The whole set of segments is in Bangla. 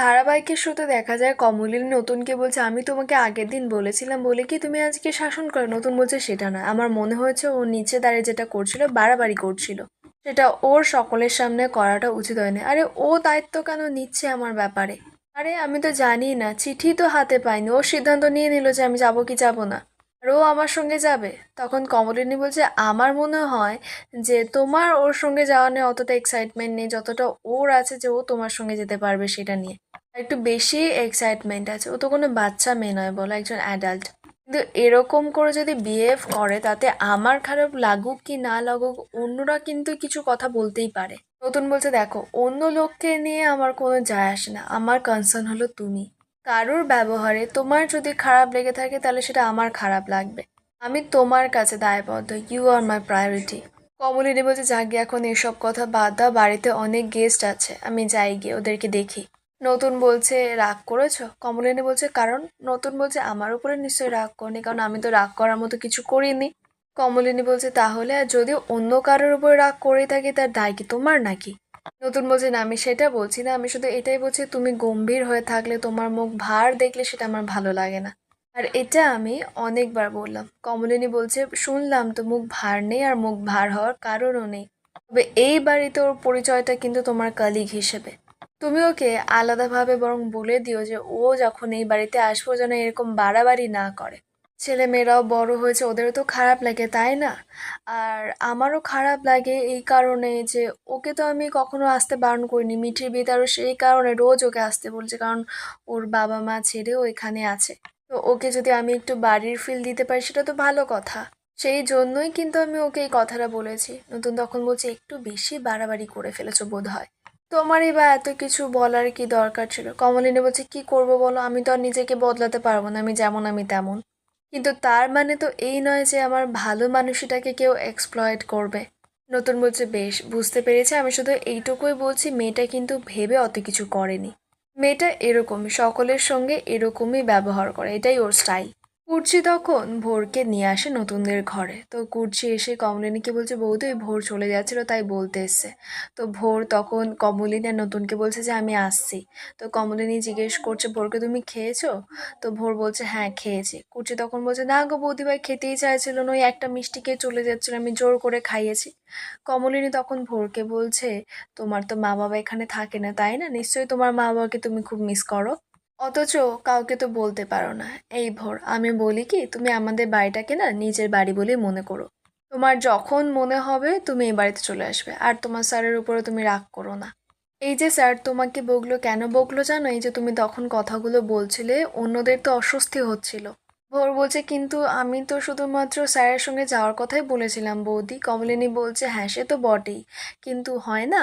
ধারাবাহিকের শুরুতে দেখা যায় কমলিনী নতুনকে বলছে আমি তোমাকে আগের দিন বলেছিলাম বলে কি তুমি আজকে শাসন করো। নতুন বলছে সেটা না, আমার মনে হয়েছে ও নিচে দাঁড়িয়ে যেটা করছিল বাড়াবাড়ি করছিল, সেটা ওর সকলের সামনে করাটা উচিত হয়নি। আরে ও দায়িত্ব কেন নিচ্ছে আমার ব্যাপারে? আরে আমি তো জানি না, চিঠি তো হাতে পাইনি, ও সিদ্ধান্ত নিয়ে নিল যে আমি যাবো কি যাবো না, আর ও আমার সঙ্গে যাবে। তখন কমলিনী বলছে আমার মনে হয় যে তোমার ওর সঙ্গে যাওয়া নিয়ে অতটা এক্সাইটমেন্ট নেই যতটা ওর আছে যে ও তোমার সঙ্গে যেতে পারবে সেটা নিয়ে একটু বেশি এক্সাইটমেন্ট আছে। ও তো কোনো বাচ্চা মেয়ে নয়, বলো, একজন অ্যাডাল্ট। কিন্তু এরকম করে যদি বিহেভ করে তাতে আমার খারাপ লাগুক কি না লাগুক, অন্যরা কিন্তু কিছু কথা বলতেই পারে। নতুন বলছে দেখো, অন্য লোককে নিয়ে আমার কোনো যায় আসে না, আমার কনসার্ন হলো তুমি। কারোর ব্যবহারে তোমার যদি খারাপ লেগে থাকে তাহলে সেটা আমার খারাপ লাগবে। আমি তোমার কাছে দায়বদ্ধ, you are my priority. Kamalini বলছে যাক গে, এখন এসব কথা বাদ দাও, বাড়িতে অনেক গেস্ট আছে, আমি যাই গিয়ে ওদেরকে দেখি। নতুন বলছে রাগ করেছো? কমলিনী বলছে কারণ? নতুন বলছে আমার উপরে নিশ্চয়ই রাগ করনি, কারণ আমি তো রাগ করার মতো কিছু করিনি। কমলিনী বলছে তাহলে আর যদি অন্য কারোর উপর রাগ করে থাকি তার দায় কি তোমার নাকি? নতুন বলছে না, আমি সেটা বলছি না, আমি শুধু এটাই বলছি তুমি গম্ভীর হয়ে থাকলে, তোমার মুখ ভার দেখলে সেটা আমার ভালো লাগে না। আর এটা আমি অনেকবার বললাম। কমলিনী বলছে শুনলাম তো, মুখ ভার নেই আর মুখ ভার হওয়ার কারণও নেই, তবে এই বাড়িতে ওর পরিচয়টা কিন্তু তোমার কলিগ হিসেবে। তুমি ওকে আলাদাভাবে বরং বলে দিও যে ও যখন এই বাড়িতে আসবো যেন এরকম বাড়াবাড়ি না করে। ছেলে মেয়েরাও বড় হয়েছে, ওদেরও তো খারাপ লাগে তাই না? আর আমারও খারাপ লাগে এই কারণে যে ওকে তো আমি কখনো আসতে বারণ করিনি, মিঠির বিয়েতে আরও সেই কারণে রোজ ওকে আসতে বলছে, কারণ ওর বাবা মা ছেড়েও এখানে আছে। তো ওকে যদি আমি একটু বাড়ির ফিল দিতে পারি সেটা তো ভালো কথা। সেই জন্যই কিন্তু আমি ওকে এই কথাটা বলেছি। নতুন তখন বলছে একটু বেশি বাড়াবাড়ি করে ফেলেছো বোধ হয়, তোমারই বা এত কিছু বলার কি দরকার ছিল? কমলিনী বলছে কি করব বলো, আমি তো আর নিজেকে বদলাতে পারবো না, আমি যেমন আমি তেমন। কিন্তু তার মানে তো এই নয় যে আমার ভালো মানুষটাকে কেউ এক্সপ্লয়েট করবে। নতুন বলছে বেশ, বুঝতে পেরেছে, আমি শুধু এইটুকুই বলছি মেয়েটা কিন্তু ভেবে অত কিছু করেনি। মেয়েটা এরকমই, সকলের সঙ্গে এরকমই ব্যবহার করে, এটাই ওর স্টাইল। কুর্চি তখন ভোরকে নিয়ে আসে নতুনদের ঘরে। তো কুর্চি এসে কমলিনীকে বলছে বৌদি ওই ভোর চলে যাচ্ছিল তাই বলতে এসছে। তো ভোর তখন কমলিনী আর নতুনকে বলছে যে আমি আসছি। তো কমলিনী জিজ্ঞেস করছে ভোরকে তুমি খেয়েছো? তো ভোর বলছে হ্যাঁ খেয়েছি। কুর্চি তখন বলছে না গো বৌদিভাই খেতেই চাইছিল না, ওই একটা মিষ্টি খেয়ে চলে যাচ্ছিল, আমি জোর করে খাইয়েছি। কমলিনী তখন ভোরকে বলছে তোমার তো মা বাবা এখানে থাকে না তাই না, নিশ্চয়ই তোমার মা বাবাকে তুমি খুব মিস করো, অথচ কাউকে তো বলতে পারো না। এই ভোর, আমি বলি কি তুমি আমাদের বাড়িটাকে না নিজের বাড়ি বলেই মনে করো। তোমার যখন মনে হবে তুমি এই বাড়িতে চলে আসবে, আর তোমার স্যারের উপরে তুমি রাগ করো না। এই যে স্যার তোমাকে বকলো, কেন বকলো জানো? এই যে তুমি তখন কথাগুলো বলছিলে অন্যদের তো অস্বস্তি হচ্ছিল। ভোর বলছে কিন্তু আমি তো শুধুমাত্র স্যারের সঙ্গে যাওয়ার কথাই বলেছিলাম বৌদি। কমলিনী বলছে হ্যাঁ সে তো বটেই, কিন্তু হয় না,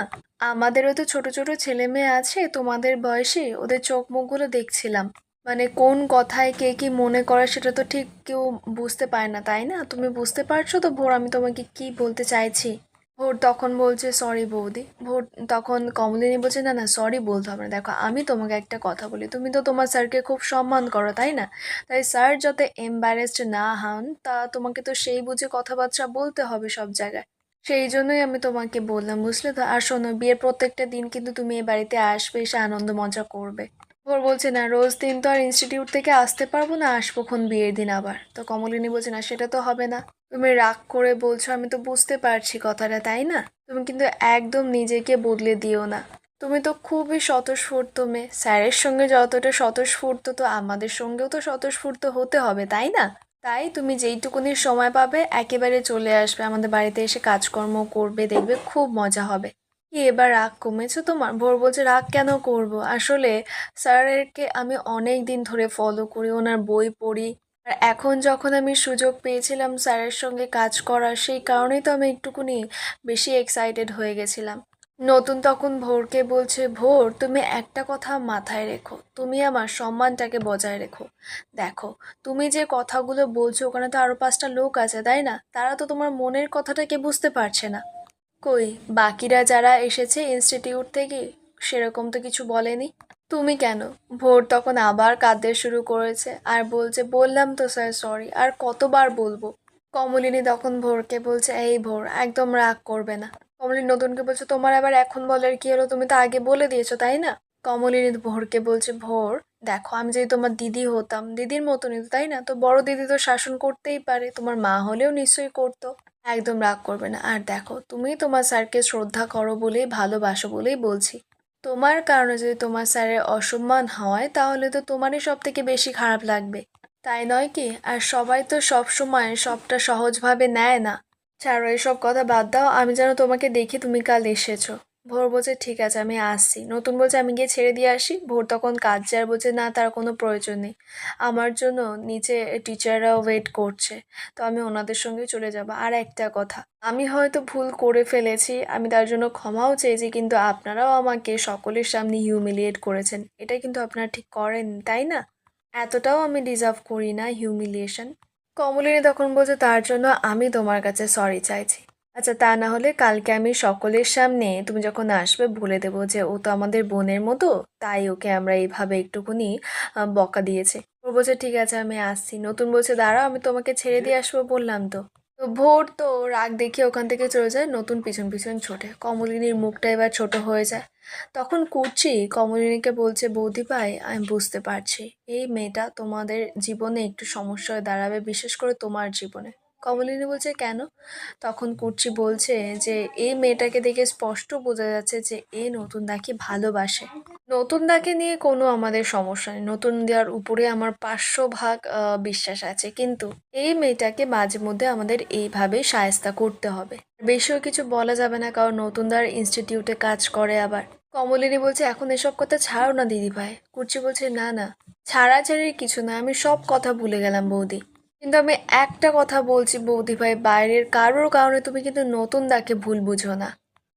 আমাদেরও তো ছোট ছোট ছেলে মেয়ে আছে তোমাদের বয়সী, ওদের চোখ মুখগুলো দেখছিলাম, মানে কোন কথায় কে কি মনে করে সেটা তো ঠিক কেউ বুঝতে পারে না তাই না? তুমি বুঝতে পারছো তো ভোর আমি তোমাকে কি বলতে চাইছি? ভোর তখন বলছে সরি বৌদি। ভোর তখন কমলিনী বলছে না না সরি বলতে হবে না, দেখো আমি তোমাকে একটা কথা বলি, তুমি তো তোমার স্যারকে খুব সম্মান করো তাই না? তাই স্যার যাতে এম্বারেসড না হন তা তোমাকে তো সেই বুঝে কথাবার্তা বলতে হবে সব জায়গায়। সেই জন্যই আমি তোমাকে বললাম, বুঝলে তো? আর শোনো, বিয়ের প্রত্যেকটা দিন কিন্তু তুমি এ বাড়িতে আসবে, এসে আনন্দ মজা করবে। ভোর বলছে না রোজ দিন তো আর ইনস্টিটিউট থেকে আসতে পারবো না, আসবো খন বিয়ের দিন আবার। তো কমলিনী বলছে না সেটা তো হবে না। তুমি রাগ করে বলছো, আমি তো বুঝতে পারছি কথাটা তাই না? তুমি কিন্তু একদম নিজেকে বদলে দিও না। তুমি তো খুবই স্বতঃস্ফূর্ত মেয়ে, স্যারের সঙ্গে যতটা স্বতঃস্ফূর্ত তো আমাদের সঙ্গেও তো স্বতঃস্ফূর্ত হতে হবে তাই না? তাই তুমি যেইটুকুনি সময় পাবে একেবারে চলে আসবে আমাদের বাড়িতে, এসে কাজকর্ম করবে, দেখবে খুব মজা হবে। কি এবার রাগ কমেছে তোমার? ভোর বলছে রাগ কেন করব, আসলে স্যারকে আমি অনেক দিন ধরে ফলো করি, ওনার বই পড়ি, আর এখন যখন আমি সুযোগ পেয়েছিলাম স্যারের সঙ্গে কাজ করার সেই কারণেই তো আমি একটুকুনি বেশি এক্সাইটেড হয়ে গেছিলাম। নতুন তখন ভোরকে বলছে ভোর তুমি একটা কথা মাথায় রেখো, তুমি আমার সম্মানটাকে বজায় রেখো। দেখো, তুমি যে কথাগুলো বলছো ওখানে তো আরো 5টা লোক আছে তাই না, তারা তো তোমার মনের কথাটাকে বুঝতে পারছে না। কই, বাকিরা যারা এসেছে ইনস্টিটিউট থেকে সেরকম তো কিছু বলেনি। তুমি কেন? ভোর তখন আবার কাঁদতে শুরু করেছে আর বলছে বললাম তো স্যার সরি, আর কতবার বলবো? কমলিনী তখন ভোরকে বলছে এই ভোর একদম রাগ করবে না। কমলিনী নতুনকে বলছে তোমার আবার এখন বলার কি হলো, তুমি তো আগে বলে দিয়েছো তাই না? কমলিনী ভোরকে বলছে, ভোর দেখো, আমি যদি তোমার দিদি হতাম, দিদির মতনই তো, তাই না? তো বড় দিদি তো শাসন করতেই পারে, তোমার মা হলেও নিশ্চয়ই করতো। একদম রাগ করবে না। আর দেখো, তুমি তোমার স্যারকে শ্রদ্ধা করো বলেই, ভালোবাসো বলেই বলছি। তোমার কারণে যদি তোমার স্যারের অসম্মান হয়, তাহলে তো তোমারই সব থেকে বেশি খারাপ লাগবে, তাই নয় কি? আর সবাই তো সব সময় সবটা সহজভাবে নেয় না। ছাড়ো, এসব কথা বাদ দাও। আমি যেন তোমাকে দেখি তুমি কাল এসেছো। ভোর বলছে, ঠিক আছে আমি আসছি। নতুন বলছে, আমি গিয়ে ছেড়ে দিয়ে আসি। ভোর তখন কাঁদছে আর বলছে, না, তার কোনো প্রয়োজন নেই। আমার জন্য নিচে টিচাররাও ওয়েট করছে, তো আমি ওনাদের সঙ্গে চলে যাব। আর একটা কথা, আমি হয়তো ভুল করে ফেলেছি, আমি তার জন্য ক্ষমাও চেয়েছি, কিন্তু আপনারাও আমাকে সকলের সামনে হিউমিলিয়েট করেছেন। এটা কিন্তু আপনারা ঠিক করেন, তাই না? এতটাও আমি ডিজার্ভ করি না হিউমিলিয়েশন। কমলিনী তখন বলছে, তার জন্য আমি তোমার কাছে সরি চাইছি। আচ্ছা, তা না হলে কালকে আমি সকলের সামনে তুমি যখন আসবে বলে দেবো যে ও তো আমাদের বোনের মতো, তাই ওকে আমরা এইভাবে একটুখানি বকা দিয়েছে। ও বলছে, ঠিক আছে আমি আসছি। নতুন বলছে, দাঁড়াও, আমি তোমাকে ছেড়ে দিয়ে আসবো বললাম তো। তো ভোর তো রাগ দেখিয়ে ওখান থেকে চলে যায়। নতুন পিছন পিছন ছোটে। কমলিনীর মুখটা এবার ছোট হয়ে যায়। তখন কুচি কমলিনীকে বলছে, বৌদি ভাই, আমি বুঝতে পারছি এই মেয়েটা তোমাদের জীবনে একটু সমস্যা হয়ে দাঁড়াবে, বিশেষ করে তোমার জীবনে। কমলিনী বলছে, কেন? তখন কুচি বলছে যে এই মেয়েটাকে দেখে স্পষ্ট বোঝা যাচ্ছে যে এ নতুন দাকে ভালোবাসে। নতুন দাকে নিয়ে কোনো আমাদের সমস্যা নেই, নতুন দেওয়ার উপরে আমার 500 ভাগ বিশ্বাস আছে, কিন্তু এই মেয়েটাকে মাঝে মধ্যে আমাদের এইভাবে শায়েস্তা করতে হবে। বেশিও কিছু বলা যাবে না, কারণ নতুনদার ইনস্টিটিউটে কাজ করে আবার। কমলিনী বলছে, এখন এসব কথা ছাড়ো না দিদি ভাই। কুচি বলছে, না না, ছাড়াছাড়ির কিছু না, আমি সব কথা ভুলে গেলাম বৌদি। কিন্তু আমি একটা কথা বলছি বৌদি ভাই, বাইরের কারোর কারণে তুমি কিন্তু নতুন দাকে ভুল বুঝো না।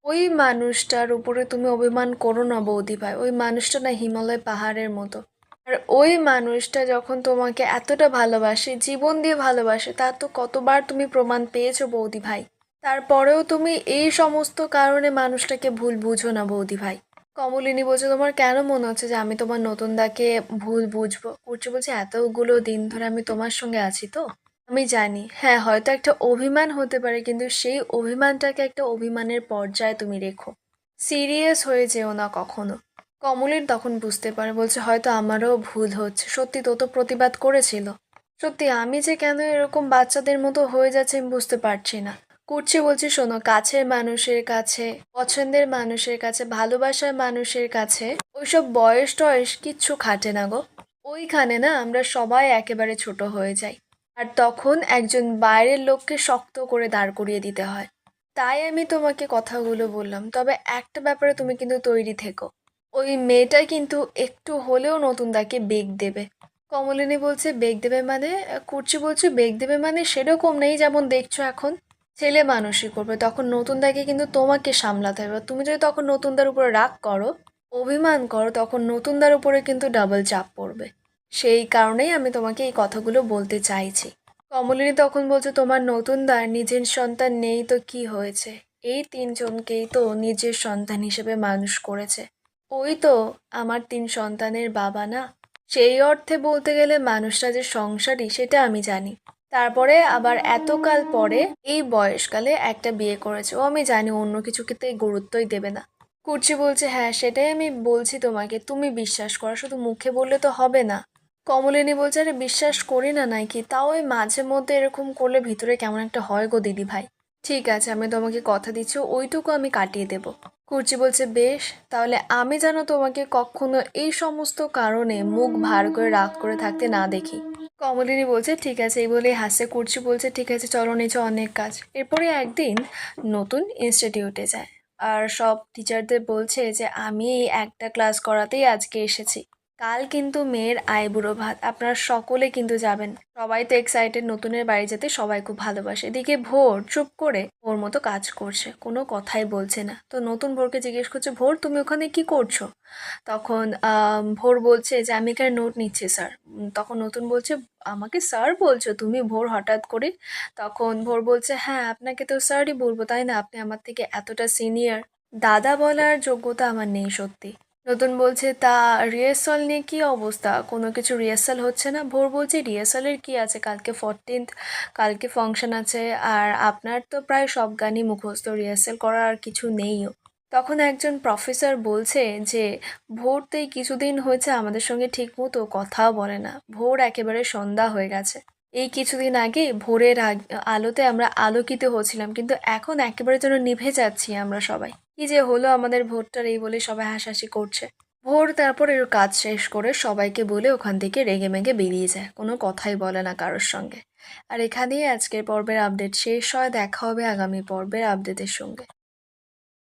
ওই মানুষটার উপরে তুমি অভিমান করো না বৌদি ভাই। ওই মানুষটা না হিমালয় পাহাড়ের মতো। আর ওই মানুষটা যখন তোমাকে এতটা ভালোবাসে, জীবন দিয়ে ভালোবাসে, তার তো কতবার তুমি প্রমাণ পেয়েছো বৌদি ভাই। তারপরেও তুমি এই সমস্ত কারণে মানুষটাকে ভুল বুঝো না বৌদি ভাই। কমলিনী বলছে, তোমার কেন মনে হচ্ছে যে আমি তোমার নতুন দাকে ভুল বুঝবো? কুচি বলছে, এতগুলো দিন ধরে আমি তোমার সঙ্গে আছি তো, আমি জানি। হ্যাঁ, হয়তো একটা অভিমান হতে পারে, কিন্তু সেই অভিমানটাকে একটা অভিমানের পর্যায়ে তুমি রেখো। সিরিয়াস হয়ে যেও না কখনো। কমলিন তখন বুঝতে পারে, বলছে, হয়তো আমারও ভুল হচ্ছে। সত্যি তো তো প্রতিবাদ করেছিল। সত্যি আমি যে কেন এরকম বাচ্চাদের মতো হয়ে যাচ্ছে আমি বুঝতে পারছি না। করছি বলছি, শোনো, কাছের মানুষের কাছে, পছন্দের মানুষের কাছে, ভালোবাসার মানুষের কাছে ওইসব বয়স টয়স কিচ্ছু খাটে না গো। ওইখানে না আমরা সবাই একেবারে ছোট হয়ে যাই। আর তখন একজন বাইরের লোককে শক্ত করে দাঁড় করিয়ে দিতে হয়। তাই আমি তোমাকে কথাগুলো বললাম। তবে একটা ব্যাপারে তুমি কিন্তু তৈরি থেকো, ওই মেয়েটা কিন্তু একটু হলেও নতুন দাকে বেগ দেবে। কমলিনী বলছে, বেগ দেবে মানে? কুর্চি বলছে, বেগ দেবে মানে সেরকম নেই, যেমন দেখছো এখন ছেলে মানুষই করবে। তখন নতুন দাকে কিন্তু তোমাকে সামলাতে হবে। তুমি যদি তখন নতুনদার উপরে রাগ করো, অভিমান করো, তখন নতুনদার উপরে কিন্তু ডাবল চাপ পড়বে। সেই কারণেই আমি তোমাকে এই কথাগুলো বলতে চাইছি। কমলিনী তখন বলছে, তোমার নতুনদার নিজের সন্তান নেই তো কি হয়েছে? এই 3জনকেই তো নিজের সন্তান হিসেবে মানুষ করেছে। ওই তো আমার 3 সন্তানের বাবা না? সেই অর্থে বলতে গেলে মানুষটা যে সংসারী সেটা আমি জানি। তারপরে আবার এতকাল পরে এই বয়সকালে একটা বিয়ে করেছে, ও আমি জানি অন্য কিছুকে গুরুত্বই দেবে না। কুর্চি বলছে, হ্যাঁ সেটাই আমি বলছি তোমাকে, তুমি বিশ্বাস করো, শুধু মুখে বললে তো হবে না। কমলিনী বলছে, আরে বিশ্বাস করি না নাকি, তাও ওই মাঝে মধ্যে এরকম করলে ভিতরে কেমন একটা হয় গো দিদি ভাই। ঠিক আছে, আমি তোমাকে কথা দিচ্ছি, ওইটুকু আমি কাটিয়ে দেব। কুর্চি বলছে, বেশ, তাহলে আমি যেন তোমাকে কখনো এই সমস্ত কারণে মুখ ভার করে রাগ করে থাকতে না দেখি। কমলিনী বলছে, ঠিক আছে, এই বলে হাসে। কুর্চি বলছে, ঠিক আছে চলো নিচে, অনেক কাজ। এরপরে একদিন নতুন ইনস্টিটিউটে যায়, আর সব টিচারদের বলছে যে আমি এই একটা ক্লাস করাতেই আজকে এসেছি। কাল কিন্তু মেয়ের আইবুড়ো ভাত, আপনারা সকলে কিন্তু যাবেন। সবাই তো এক্সাইটেড নতুনের বাড়ি যেতে, সবাই খুব ভালোবাসে। এদিকে ভোর চুপ করে ওর মতো কাজ করছে, কোনো কথাই বলছে না। তো নতুন ভোরকে জিজ্ঞেস করছে, ভোর তুমি ওখানে কি করছো? তখন ভোর বলছে যে আমি এখানে নোট নিচ্ছি স্যার। তখন নতুন বলছে, আমাকে স্যার বলছো তুমি? ভোর হঠাৎ করে। তখন ভোর বলছে, হ্যাঁ আপনাকে তো স্যারই বলবো, তাই না? আপনি আমার থেকে এতটা সিনিয়র, দাদা বলার যোগ্যতা আমার নেই সত্যি। নতুন বলছে, তা রিহার্সাল নিয়ে কি অবস্থা? কোনো কিছু রিহার্সাল হচ্ছে না? ভোর বলছে, রিহার্সালের কি আছে, কালকে 14th, কালকে ফাংশন আছে, আর আপনার তো প্রায় সব গানই মুখস্থ, রিহার্সাল করার আর কিছু নেইও। তখন একজন প্রফেসর বলছে যে ভোর তো এই কিছুদিন হয়েছে আমাদের সঙ্গে ঠিকমতো কথাও বলে না, ভোর একেবারে সন্ধ্যা হয়ে গেছে। এই কিছুদিন আগে ভোরের আলোতে আমরা আলোকিত হচ্ছিলাম, কিন্তু এখন একেবারে যেন নিভে যাচ্ছি আমরা সবাই। কি যে হলো আমাদের ভোরটার, এই বলে সবাই হাসাহাসি করছে। ভোর তারপর এর কাজ শেষ করে সবাইকে বলে ওখান থেকে রেগে মেগে বেরিয়ে যায়, কোনো কথাই বলে না কারোর সঙ্গে। আর এখানেই আজকের পর্বের আপডেট শেষ হয়, দেখা হবে আগামী পর্বের আপডেটের সঙ্গে।